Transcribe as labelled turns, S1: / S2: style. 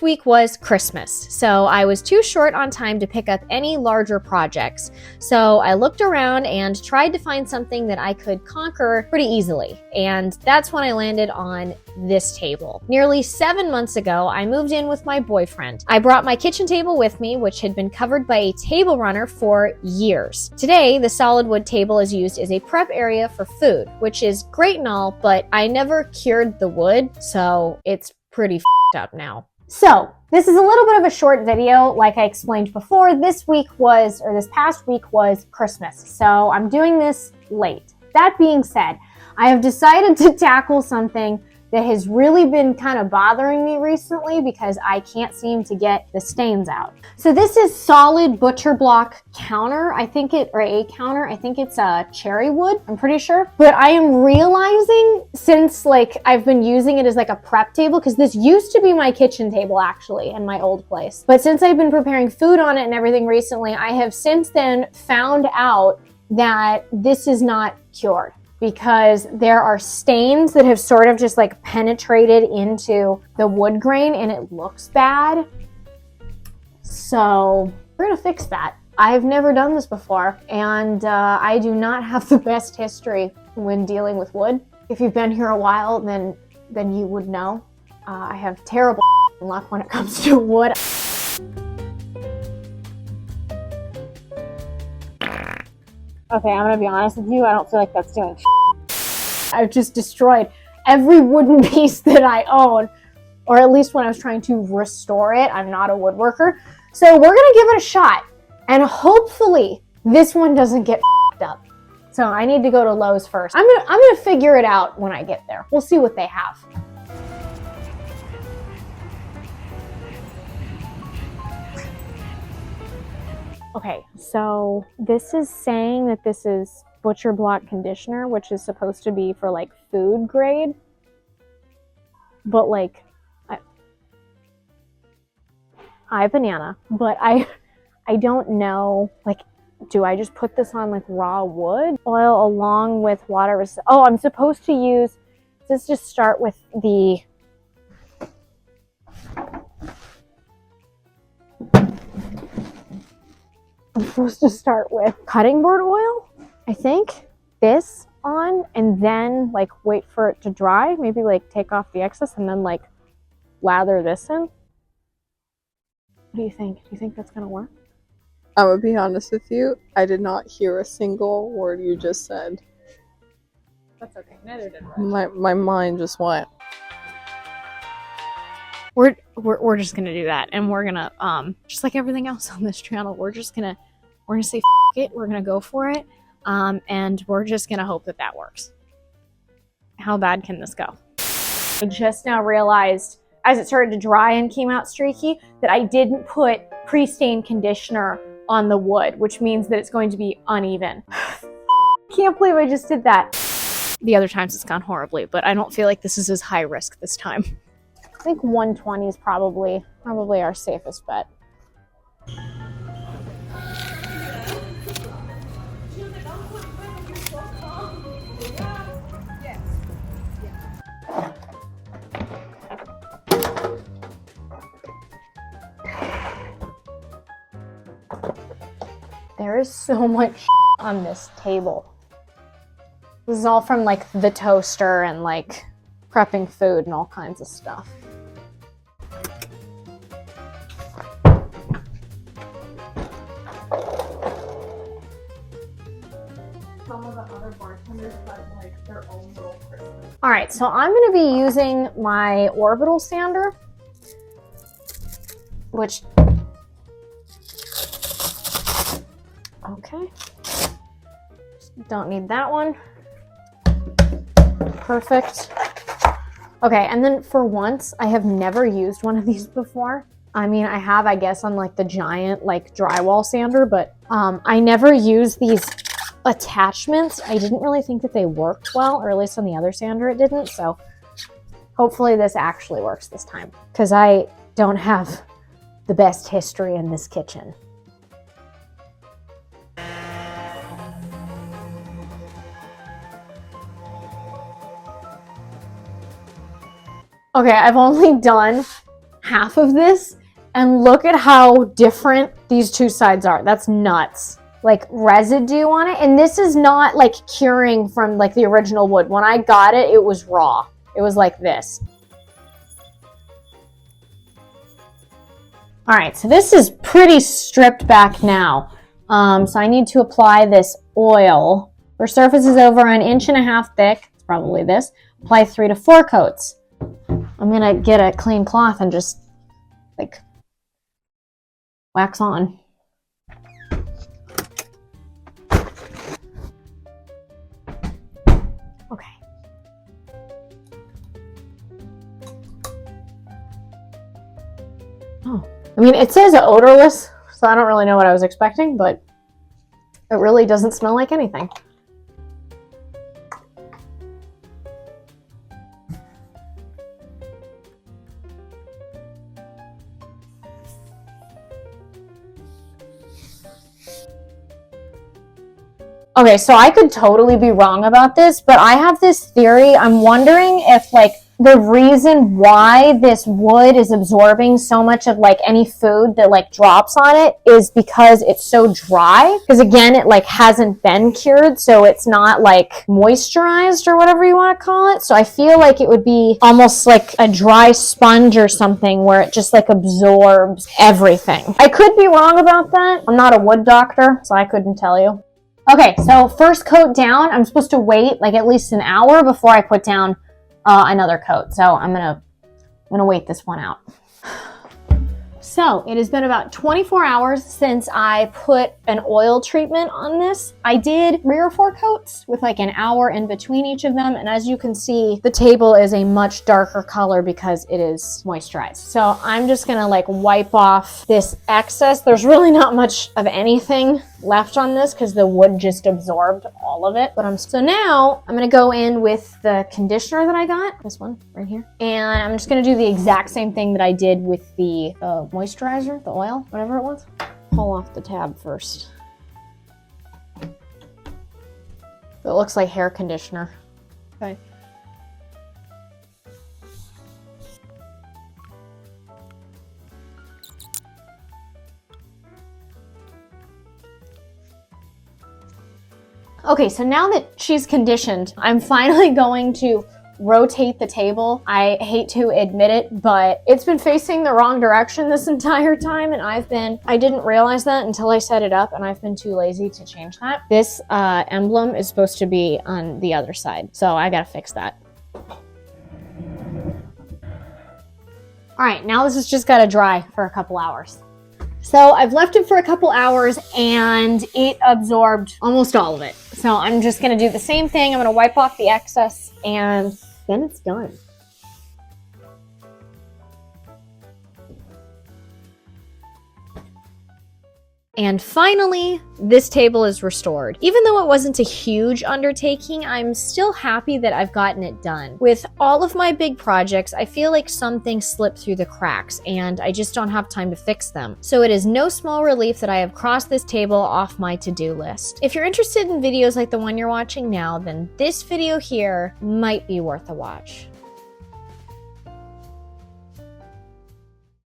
S1: week was Christmas, so I was too short on time to pick up any larger projects. So I looked around and tried to find something that I could conquer pretty easily. And that's when I landed on this table. Nearly 7 months ago, I moved in with my boyfriend. I brought my kitchen table with me, which had been covered by a table runner for years. Today, the solid wood table is used as a prep area for food, which is great and all, but I never cured the wood, so it's pretty f***ed up now. So, this is a little bit of a short video. Like I explained before, this past week was Christmas, so I'm doing this late. That being said, I have decided to tackle something that has really been kind of bothering me recently because I can't seem to get the stains out. So this is solid butcher block counter. I think it's a cherry wood, I'm pretty sure. But I am realizing since I've been using it as a prep table, because this used to be my kitchen table actually in my old place. But since I've been preparing food on it and everything recently, I have since then found out that this is not cured, because there are stains that have sort of just penetrated into the wood grain and it looks bad. So we're gonna fix that. I've never done this before, and I do not have the best history when dealing with wood. If you've been here a while, then you would know. I have terrible luck when it comes to wood. Okay, I'm gonna be honest with you, I don't feel like that's doing shit. I've just destroyed every wooden piece that I own, or at least when I was trying to restore it. I'm not a woodworker. So we're gonna give it a shot, and hopefully this one doesn't get f***ed up. So I need to go to Lowe's first. I'm gonna figure it out when I get there. We'll see what they have. Okay, so this is saying that this is butcher block conditioner, which is supposed to be for food grade. But I banana, but I don't know, do I just put this on raw wood oil along with water? Oh, I'm supposed to use, let's just start with the I'm supposed to start with cutting board oil, I think. This on, and then wait for it to dry. Maybe take off the excess and then lather this in. What do you think? Do you think that's gonna work?
S2: I'm gonna be honest with you, I did not hear a single word you just said.
S1: That's okay, neither did I.
S2: My mind just went.
S1: We're just gonna do that, and we're gonna just like everything else on this channel, we're gonna say f it, we're gonna go for it, and we're just gonna hope that that works. How bad can this go? I just now realized, as it started to dry and came out streaky, that I didn't put pre-stain conditioner on the wood, which means that it's going to be uneven. Can't believe I just did that. The other times it's gone horribly, but I don't feel like this is as high risk this time. I think 120 is probably our safest bet. There is so much on this table. This is all from the toaster and prepping food and all kinds of stuff.
S2: Some of the other bartenders had their own little Christmas.
S1: All right, so I'm going to be using my orbital sander, which, okay, don't need that one. Perfect. Okay, and then for once, I have never used one of these before. I mean, I have, I guess, on the giant drywall sander, but I never use these attachments. I didn't really think that they worked well, or at least on the other sander it didn't, so hopefully this actually works this time, because I don't have the best history in this kitchen. Okay, I've only done half of this and look at how different these two sides are. That's nuts. Like residue on it. And this is not like curing from like the original wood. When I got it, it was raw. It was like this. All right, so this is pretty stripped back now. So I need to apply this oil. For surfaces over 1.5 inches thick, it's probably this, apply 3 to 4 coats. I'm gonna get a clean cloth and just like wax on. Okay. Oh, I mean, it says odorless, so I don't really know what I was expecting, but it really doesn't smell like anything. Okay, so I could totally be wrong about this, but I have this theory. I'm wondering if like the reason why this wood is absorbing so much of like any food that like drops on it is because it's so dry. Because again, it like hasn't been cured, so it's not like moisturized or whatever you want to call it. So I feel like it would be almost like a dry sponge or something where it just like absorbs everything. I could be wrong about that. I'm not a wood doctor, so I couldn't tell you. Okay, so first coat down, I'm supposed to wait like at least an hour before I put down another coat. So I'm gonna wait this one out. So it has been about 24 hours since I put an oil treatment on this. I did 3 or 4 coats with like an hour in between each of them. And as you can see, the table is a much darker color because it is moisturized. So I'm just gonna like wipe off this excess. There's really not much of anything left on this because the wood just absorbed all of it. But so now I'm gonna go in with the conditioner that I got, this one right here. And I'm just gonna do the exact same thing that I did with the moisturizer, the oil, whatever it was. Pull off the tab first. It looks like hair conditioner. Okay. Okay, so now that she's conditioned, I'm finally going to rotate the table. I hate to admit it, but it's been facing the wrong direction this entire time, and I didn't realize that until I set it up, and I've been too lazy to change that. This emblem is supposed to be on the other side, so I gotta fix that. All right, now this has just gotta dry for a couple hours. So I've left it for a couple hours and it absorbed almost all of it. So I'm just gonna do the same thing. I'm gonna wipe off the excess and then it's done. And finally, this table is restored. Even though it wasn't a huge undertaking, I'm still happy that I've gotten it done. With all of my big projects, I feel like some things slip through the cracks and I just don't have time to fix them. So it is no small relief that I have crossed this table off my to-do list. If you're interested in videos like the one you're watching now, then this video here might be worth a watch.